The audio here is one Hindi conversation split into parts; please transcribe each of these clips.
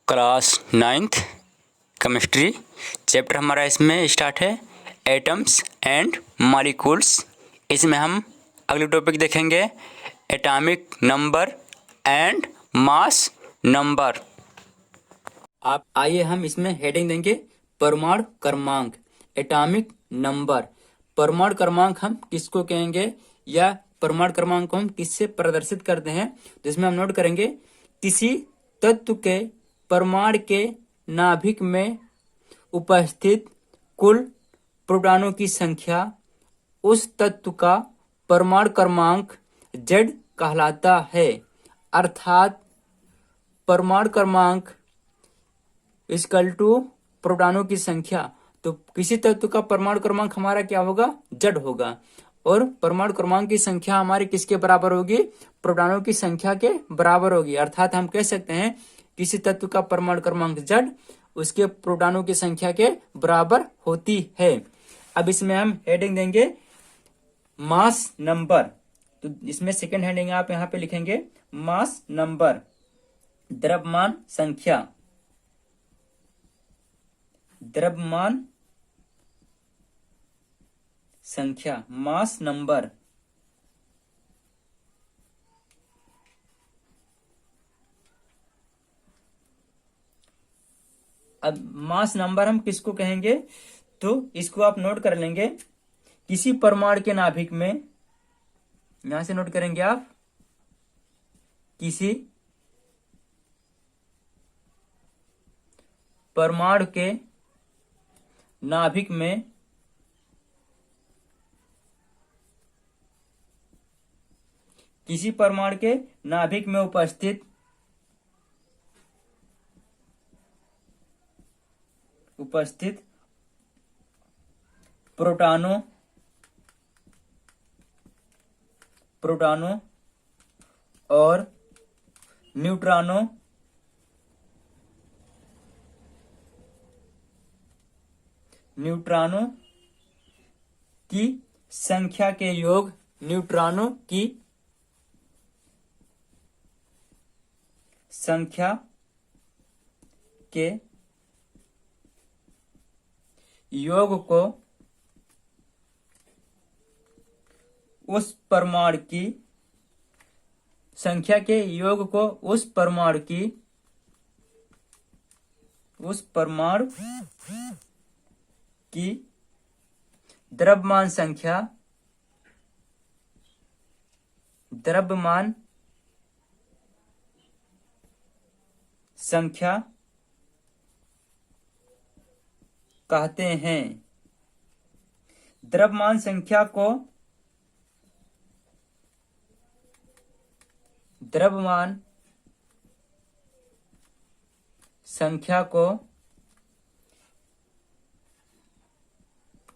क्लास 9th केमिस्ट्री चैप्टर हमारा इसमें स्टार्ट है एटम्स एंड मॉलिक्यूल्स। इसमें हम अगले टॉपिक देखेंगे atomic number and mass number. आप आइए हम इसमें हेडिंग देंगे परमाणु क्रमांक। एटॉमिक नंबर, परमाणु क्रमांक हम किसको कहेंगे या परमाणु क्रमांक को हम किससे प्रदर्शित करते हैं, जिसमें हम नोट करेंगे किसी तत्व के परमाणु के नाभिक में उपस्थित कुल प्रोटॉनों की संख्या उस तत्व का परमाणु क्रमांक Z कहलाता है। अर्थात परमाणु क्रमांक इक्वल टू प्रोटॉनों की संख्या। तो किसी तत्व का परमाणु क्रमांक हमारा क्या होगा, Z होगा, और परमाणु क्रमांक की संख्या हमारी किसके बराबर होगी, प्रोटॉनों की संख्या के बराबर होगी। अर्थात हम कह सकते हैं किसी तत्व का परमाणु क्रमांक Z उसके प्रोटॉनों की संख्या के बराबर होती है। अब इसमें हम हेडिंग देंगे मास नंबर। तो इसमें सेकंड हेडिंग आप यहाँ पे लिखेंगे मास नंबर, द्रव्यमान संख्या। द्रव्यमान संख्या, मास नंबर। अब मास नंबर हम किसको कहेंगे, तो इसको आप नोट कर लेंगे किसी परमाणु के नाभिक में, यहां से नोट करेंगे आप, किसी परमाणु के नाभिक में किसी परमाणु के नाभिक में उपस्थित प्रोटॉनों और न्यूट्रॉनों की संख्या के योग, न्यूट्रॉनों की संख्या के योग को उस परमाणु की संख्या के योग को उस परमाणु की द्रव्यमान संख्या कहते हैं। द्रव्यमान संख्या को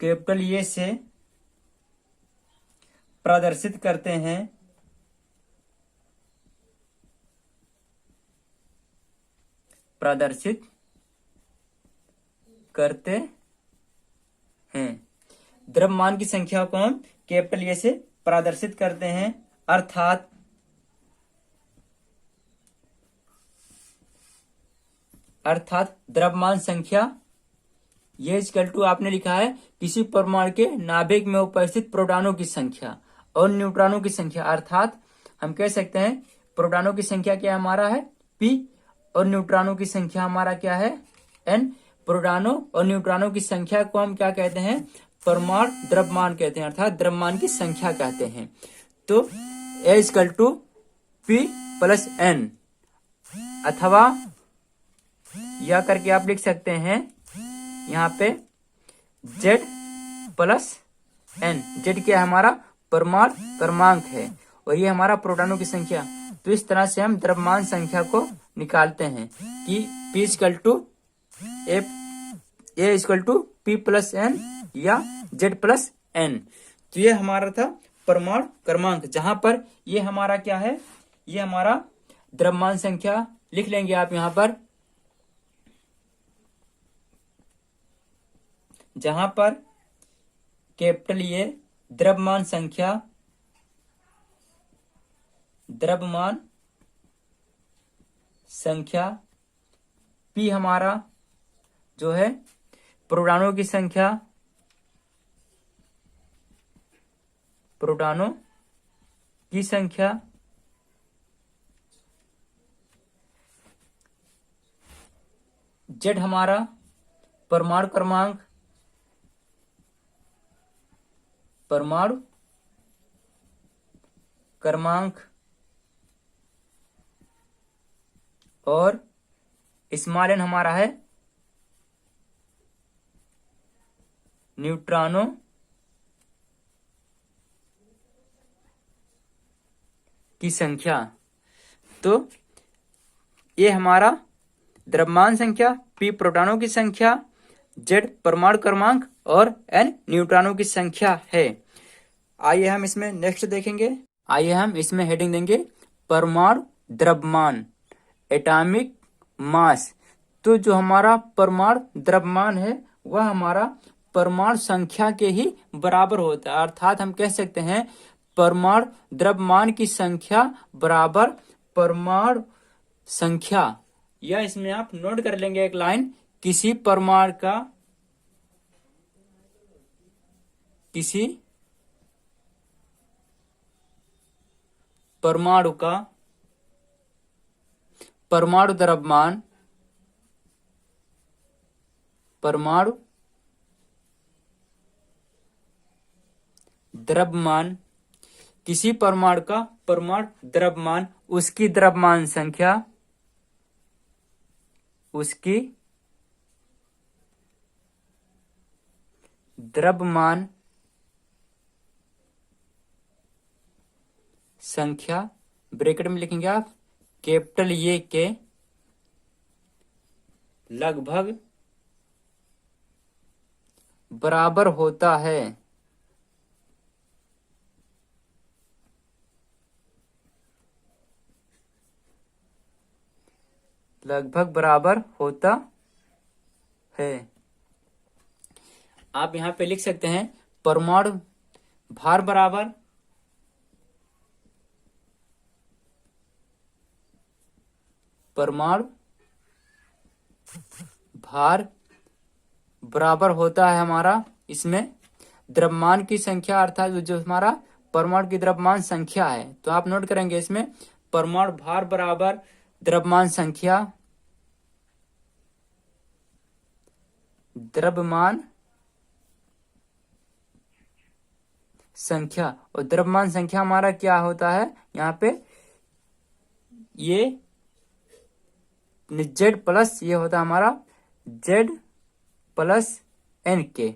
कैपिटल ए से प्रदर्शित करते हैं। द्रव्यमान की संख्या को हम कैपिटल ए से प्रदर्शित करते हैं। अर्थात द्रव्यमान संख्या ये इक्वल टू आपने लिखा है किसी परमाणु के नाभिक में उपस्थित प्रोटॉनों की संख्या और न्यूट्रॉनों की संख्या। अर्थात हम कह सकते हैं प्रोटॉनों की संख्या क्या हमारा है P और न्यूट्रॉनों की संख्या हमारा क्या है N। प्रोटॉनों और न्यूट्रॉनों की संख्या को हम क्या कहते हैं, परमाणु द्रव्यमान कहते हैं, अर्थात द्रव्यमान की संख्या कहते हैं। तो A equal to P plus N, अथवा या करके आप लिख सकते हैं यहाँ पे Z प्लस N। Z क्या हमारा परमाणु क्रमांक है और ये हमारा प्रोटॉनों की संख्या। तो इस तरह से हम द्रव्यमान संख्या को निकालते हैं कि P equal to A equal to P plus N या Z प्लस N। तो ये हमारा था परमाणु क्रमांक, जहां पर ये हमारा क्या है, ये हमारा द्रव्यमान संख्या लिख लेंगे आप यहां पर, जहां पर कैपिटल ए द्रव्यमान संख्या P हमारा जो है प्रोटॉनों की संख्या, प्रोटॉनों की संख्या, Z हमारा परमाणु क्रमांक, परमाणु क्रमांक, और स्मॉल n हमारा है न्यूट्रॉनों की संख्या। तो ये हमारा द्रव्यमान संख्या, P प्रोटॉनों की संख्या, Z परमाणु क्रमांक और N न्यूट्रॉनों की संख्या है। आइए हम इसमें नेक्स्ट देखेंगे। आइए हम इसमें हेडिंग देंगे परमाणु द्रव्यमान, एटॉमिक मास। तो जो हमारा परमाणु द्रव्यमान है वह हमारा परमाणु संख्या के ही बराबर होता है, अर्थात हम कह सकते हैं परमाणु द्रव्यमान की संख्या बराबर परमाणु संख्या। या इसमें आप नोट कर लेंगे एक लाइन, किसी परमाणु का, किसी परमाणु का परमाणु द्रव्यमान, परमाणु द्रव्यमान, किसी परमाणु का परमाणु द्रव्यमान, उसकी द्रव्यमान संख्या, उसकी द्रव्यमान संख्या, ब्रैकेट में लिखेंगे आप कैपिटल ये के लगभग बराबर होता है, लगभग बराबर होता है। आप यहां पे लिख सकते हैं परमाणु भार बराबर, परमाणु भार बराबर होता है हमारा इसमें द्रव्यमान की संख्या, अर्थात जो हमारा परमाणु की द्रव्यमान संख्या है। तो आप नोट करेंगे इसमें परमाणु भार बराबर द्रव्यमान संख्या, द्रव्यमान संख्या। और द्रव्यमान संख्या हमारा क्या होता है यहाँ पे, ये Z प्लस ये होता है हमारा Z प्लस N के।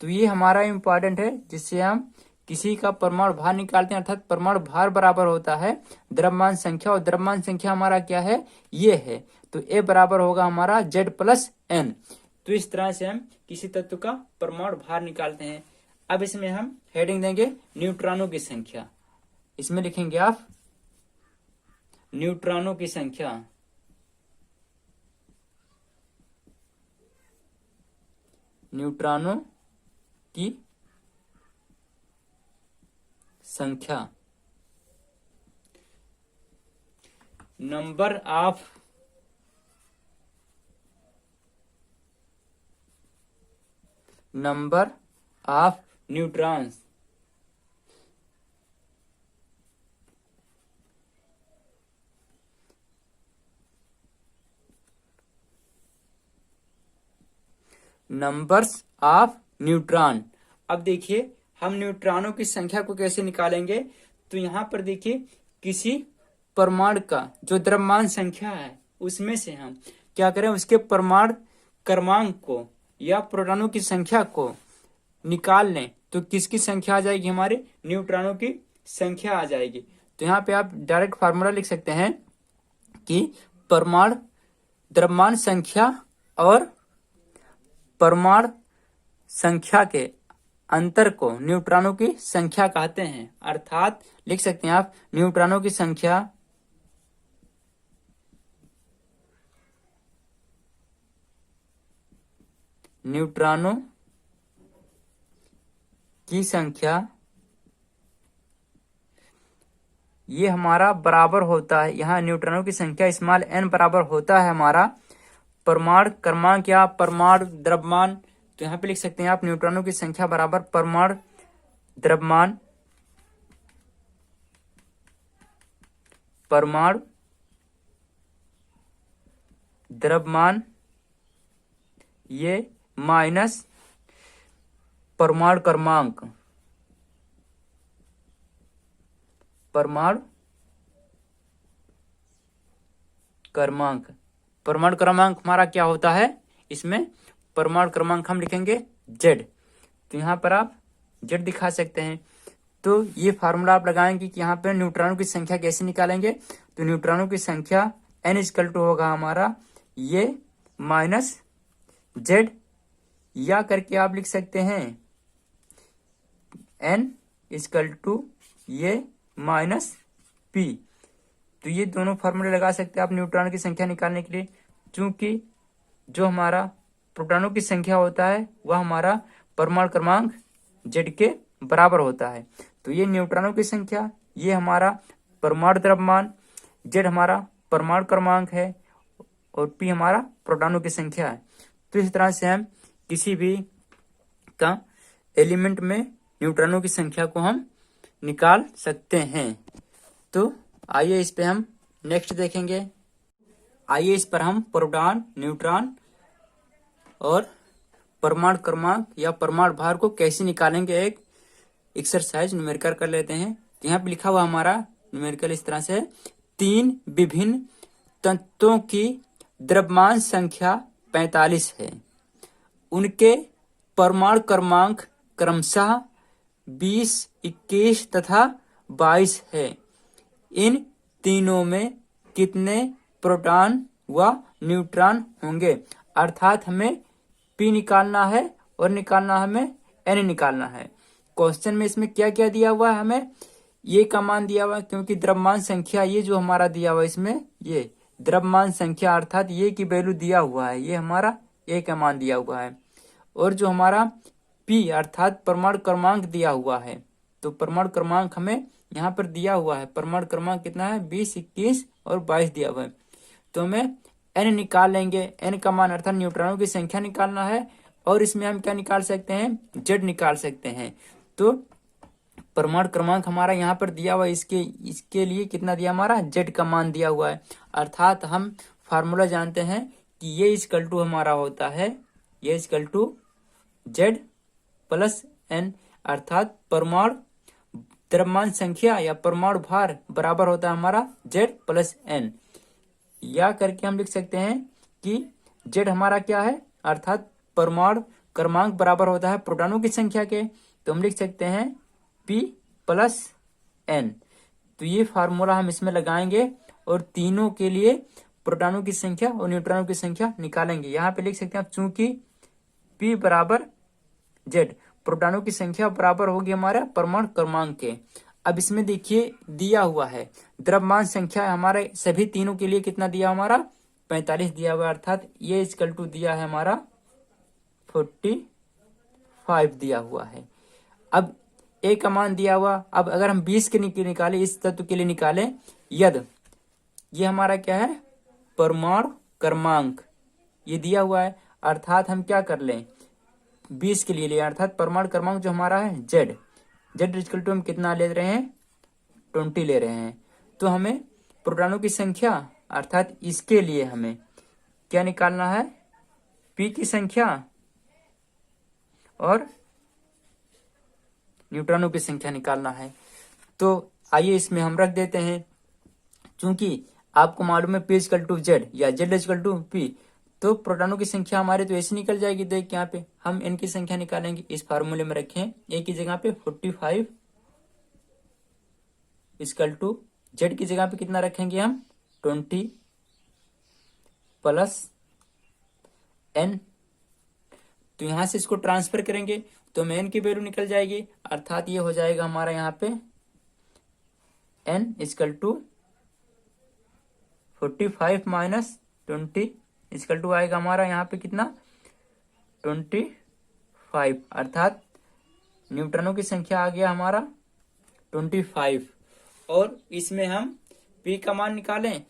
तो ये हमारा इंपॉर्टेंट है, जिससे हम किसी का परमाणु भार निकालते हैं, अर्थात परमाणु भार बराबर होता है द्रव्यमान संख्या, और द्रव्यमान संख्या हमारा क्या है, ये है। तो A बराबर होगा हमारा Z प्लस N। तो इस तरह से हम किसी तत्व का परमाणु भार निकालते हैं। अब इसमें हम हेडिंग देंगे न्यूट्रॉनों की संख्या। इसमें लिखेंगे आप न्यूट्रॉनों की संख्या, न्यूट्रॉनों की संख्या, number of neutrons, numbers of neutron. अब देखिए हम न्यूट्रॉनों की संख्या को कैसे निकालेंगे। तो यहाँ पर देखिए किसी परमाणु का जो द्रव्यमान संख्या है उसमें से हम क्या करें, उसके परमाणु क्रमांक को या प्रोटॉनों की संख्या को निकाल लें। तो किसकी संख्या आ जाएगी, हमारे न्यूट्रॉनों की संख्या आ जाएगी। तो यहाँ पे आप डायरेक्ट फार्मूला लिख सकते हैं कि परमाणु द्रव्यमान संख्या और परमाणु संख्या के अंतर को न्यूट्रॉनों की संख्या कहते हैं। अर्थात लिख सकते हैं आप न्यूट्रॉनों की संख्या, न्यूट्रॉनों की संख्या ये हमारा बराबर होता है, यहाँ न्यूट्रॉनों की संख्या स्मॉल n बराबर होता है हमारा परमाणु क्रमांक या परमाणु द्रव्यमान, तो यहाँ पे लिख सकते हैं आप न्यूट्रॉनों की संख्या बराबर परमाणु द्रव्यमान, परमाणु द्रव्यमान ये माइनस परमाणु क्रमांक, परमाणु क्रमांक। परमाणु क्रमांक हमारा क्या होता है, इसमें परमाणु क्रमांक हम लिखेंगे Z, तो यहाँ पर आप Z दिखा सकते हैं। तो ये फार्मूला आप लगाएंगे कि यहाँ पे न्यूट्रॉनों की संख्या कैसे निकालेंगे, तो न्यूट्रॉनों की संख्या n इक्वल टू होगा हमारा ये माइनस Z, या करके आप लिख सकते हैं n इक्वल टू ये माइनस P। तो ये दोनों फार्मूले लगा सकते हैं आप न्यूट्रॉन की संख्या निकालने के लिए, क्योंकि जो हमारा प्रोटॉनों की संख्या होता है वह हमारा परमाणु क्रमांक Z के बराबर होता है। तो ये न्यूट्रॉनों की संख्या, ये हमारा परमाणु द्रव्यमान, Z हमारा परमाणु क्रमांक है और P हमारा प्रोटॉनों की संख्या है। तो इस तरह से हम किसी भी का एलिमेंट में न्यूट्रॉनों की संख्या को हम निकाल सकते हैं। तो आइए इस पे हम नेक्स्ट देखेंगे। आइए इस पर हम प्रोटॉन, न्यूट्रॉन और परमाणु क्रमांक या परमाणु भार को कैसे निकालेंगे एक एक्सरसाइज न्यूमेरिकल कर लेते हैं। यहाँ पे लिखा हुआ हमारा न्यूमेरिकल इस तरह से, 3 विभिन्न तत्वों की द्रव्यमान संख्या 45 है, उनके परमाणु क्रमांक क्रमशः 20, 21 तथा 22 है। इन तीनों में कितने प्रोटॉन व न्यूट्रॉन होंगे। अर्थात हमें P निकालना है और निकालना हमें N निकालना है। क्वेश्चन में इसमें क्या क्या दिया हुआ है, हमें ये का मान दिया हुआ है, क्योंकि द्रव्यमान संख्या ये जो हमारा दिया हुआ है इसमें ये द्रव्यमान संख्या अर्थात ये की वैल्यू दिया हुआ है, ये हमारा ये का मान दिया हुआ है। और जो हमारा P अर्थात परमाणु क्रमांक दिया हुआ है, तो परमाणु क्रमांक हमें यहाँ पर दिया हुआ है। परमाणु क्रमांक कितना है, 20, 21 और 22 दिया हुआ है। तो हमें N निकाल लेंगे, N का मान अर्थात न्यूट्रॉनों की संख्या निकालना है, और इसमें हम क्या निकाल सकते हैं, Z निकाल सकते हैं। तो परमाणु क्रमांक हमारा यहाँ पर दिया हुआ है, इसके लिए कितना दिया हमारा Z का मान दिया हुआ है। अर्थात हम फार्मूला जानते हैं कि ये इक्वल टू हमारा होता है, ये equal to Z plus N, अर्थात परमाणु द्रव्यमान संख्या या परमाणु भार बराबर होता है हमारा Z प्लस N। या करके हम लिख सकते हैं कि Z हमारा क्या है, अर्थात परमाणु क्रमांक बराबर होता है प्रोटॉनों की संख्या के, तो हम लिख सकते हैं P प्लस N। तो ये फार्मूला हम इसमें लगाएंगे और तीनों के लिए प्रोटॉनों की संख्या और न्यूट्रॉनों की संख्या निकालेंगे। यहाँ पे लिख सकते हैं चूंकि P बराबर Z, प्रोटॉनों की संख्या बराबर होगी हमारा परमाणु क्रमांक के। अब इसमें देखिए दिया हुआ है द्रव्यमान संख्या हमारे सभी तीनों के लिए कितना दिया हमारा 45 दिया हुआ, अर्थात ये इक्वल टू दिया है हमारा 45 दिया हुआ है। अब ए का मान दिया हुआ, अब अगर हम 20 के निकाले, इस तत्व के लिए निकालें यदि ये हमारा क्या है परमाणु क्रमांक ये दिया हुआ है, अर्थात हम क्या कर लें 20 के लिए अर्थात परमाणु क्रमांक जो हमारा है Z इक्वल टू हम कितना ले रहे हैं 20 ले रहे हैं। तो हमें प्रोटॉनों की संख्या अर्थात इसके लिए हमें क्या निकालना है P की संख्या और न्यूट्रॉनों की संख्या निकालना है। तो आइए इसमें हम रख देते हैं, चूंकि आपको मालूम है P इक्वल टू Z या Z इक्वल टू P, तो प्रोटॉनों की संख्या हमारे तो ऐसे निकल जाएगी। देख यहाँ पे हम N की संख्या निकालेंगे, इस फार्मूले में रखें A की जगह पे 45 इक्वल टू Z की जगह पे कितना रखेंगे हम 20 प्लस N। तो यहाँ से इसको ट्रांसफर करेंगे तो हमें N की वैल्यू निकल जाएगी, अर्थात ये हो जाएगा हमारा यहाँ पे N equal to 45 minus 20 equal to आएगा हमारा यहाँ पे कितना 25, अर्थात न्यूट्रॉनों की संख्या आ गया हमारा 25। और इसमें हम P का मान निकालें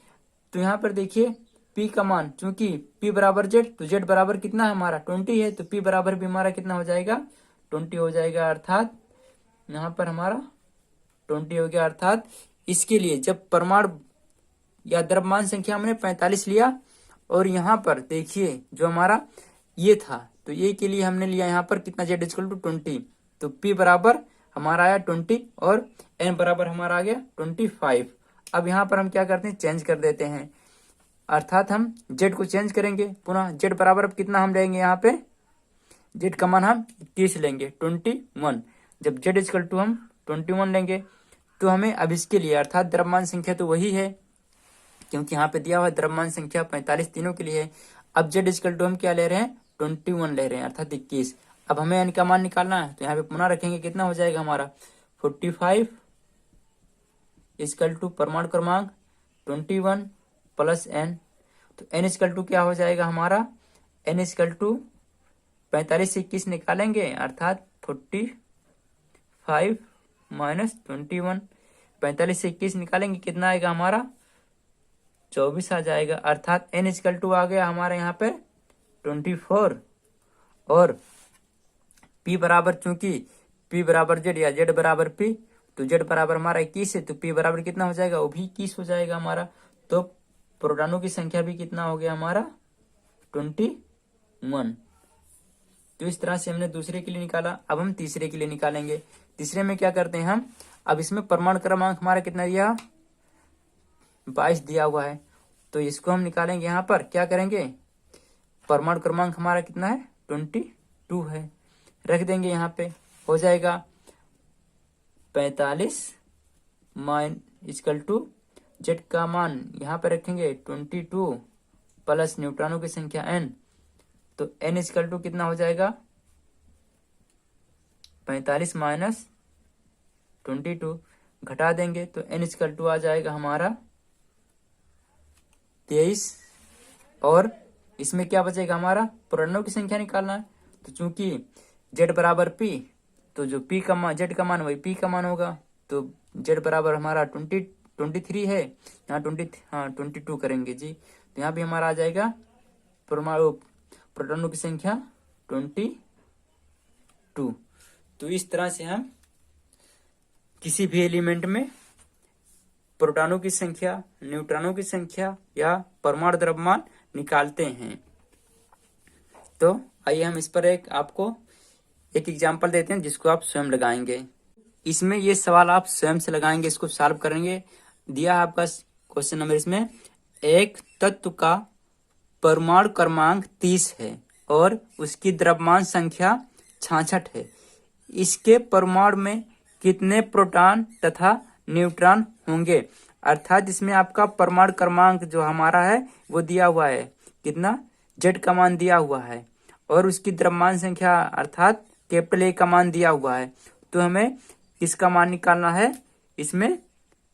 तो यहाँ पर देखिए P का मान, चूंकि P बराबर Z तो Z बराबर कितना है हमारा 20 है, तो P बराबर भी हमारा कितना हो जाएगा 20 हो जाएगा, अर्थात यहाँ पर हमारा 20 हो गया। अर्थात इसके लिए जब परमाणु या द्रव्यमान संख्या हमने 45 लिया और यहाँ पर देखिए जो हमारा ये था, तो ये के लिए हमने लिया यहाँ पर कितना Z इक्वल टू 20, तो P बराबर हमारा आया 20 और N बराबर हमारा आ गया 25। अब यहाँ पर हम क्या करते हैं, चेंज कर देते हैं, अर्थात हम Z को चेंज करेंगे पुनः। Z बराबर अब कितना हम लेंगे, यहाँ पे Z का मान हम 21 लेंगे 21। जब Z इक्वल टू हम 21 लेंगे तो हमें अब इसके लिए अर्थात द्रव्यमान संख्या तो वही है, क्योंकि यहाँ पे दिया हुआ द्रव्यमान संख्या 45 तीनों के लिए है। अब Z इक्वल टू हम क्या ले रहे हैं 21 ले रहे हैं, अर्थात 21। अब हमें N का मान निकालना है, तो यहाँ पे पुनः रखेंगे, कितना हो जाएगा हमारा 45 इक्वल टू परमाणु क्रमांक 21 प्लस N, तो N इक्वल टू क्या हो जाएगा हमारा, N इक्वल टू 45 से 21 निकालेंगे, अर्थात 45 माइनस 21, 45 से 21 निकालेंगे कितना आएगा हमारा 24 आ जाएगा, अर्थात N इक्वल टू आ गया हमारे यहाँ पे 24। और P बराबर, चूंकि P बराबर Z या Z बराबर P, तो Z बराबर हमारा 21 है, तो P बराबर कितना हो जाएगा, वो भी 21 हो जाएगा हमारा। तो प्रोटॉनों की संख्या भी कितना हो गया हमारा 21। तो इस तरह से हमने दूसरे के लिए निकाला। अब हम तीसरे के लिए निकालेंगे। तीसरे में क्या करते हैं हम, अब इसमें परमाणु क्रमांक हमारा कितना दिया 22 दिया हुआ है, तो इसको हम निकालेंगे। यहाँ पर क्या करेंगे, परमाणु क्रमांक हमारा कितना है 22 है, रख देंगे यहाँ पे, हो जाएगा 45 माइन इक्वल टू Z का मान यहाँ पे रखेंगे 22 प्लस न्यूट्रॉनों की संख्या N, तो N इक्वल टू कितना हो जाएगा 45 माइनस 22, घटा देंगे तो N इक्वल टू आ जाएगा हमारा 23। और इसमें क्या बचेगा, हमारा प्रोटॉनों की संख्या निकालना है, तो चूंकि Z बराबर P, तो जो P का मान Z का मान वही P का मान होगा, तो Z बराबर हमारा 23 है, यहाँ 22 करेंगे जी, तो यहाँ भी हमारा आ जाएगा परमाणु प्रोटॉनों की संख्या 22। तो इस तरह से हम किसी भी एलिमेंट में प्रोटॉनों की संख्या, न्यूट्रॉनों की संख्या या परमाणु द्रव्यमान निकालते हैं। तो आइए हम इस पर आपको एक एग्जाम्पल देते हैं जिसको आप स्वयं लगाएंगे। इसमें ये सवाल आप स्वयं से लगाएंगे, इसको सॉल्व करेंगे। दिया है आपका क्वेश्चन नंबर, इसमें एक तत्व का परमाणु क्रमांक 30 है और उसकी द्रव्यमान संख्या 66 है। इसके परमाणु में कितने प्रोटॉन तथा न्यूट्रॉन होंगे। अर्थात इसमें आपका परमाणु क्रमांक जो हमारा है वो दिया हुआ है, कितना Z का मान दिया हुआ है और उसकी द्रव्यमान संख्या अर्थात कैपिटल A का मान दिया हुआ है। तो हमें किसका मान निकालना है, इसमें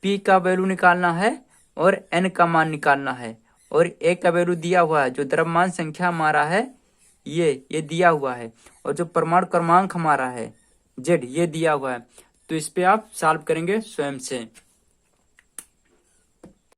P का वैल्यू निकालना है और N का मान निकालना है, और A का वैल्यू दिया हुआ है, जो द्रव्यमान संख्या हमारा है ये दिया हुआ है, और जो परमाणु क्रमांक हमारा है Z ये दिया हुआ है। तो इस पे आप सॉल्व करेंगे स्वयं से।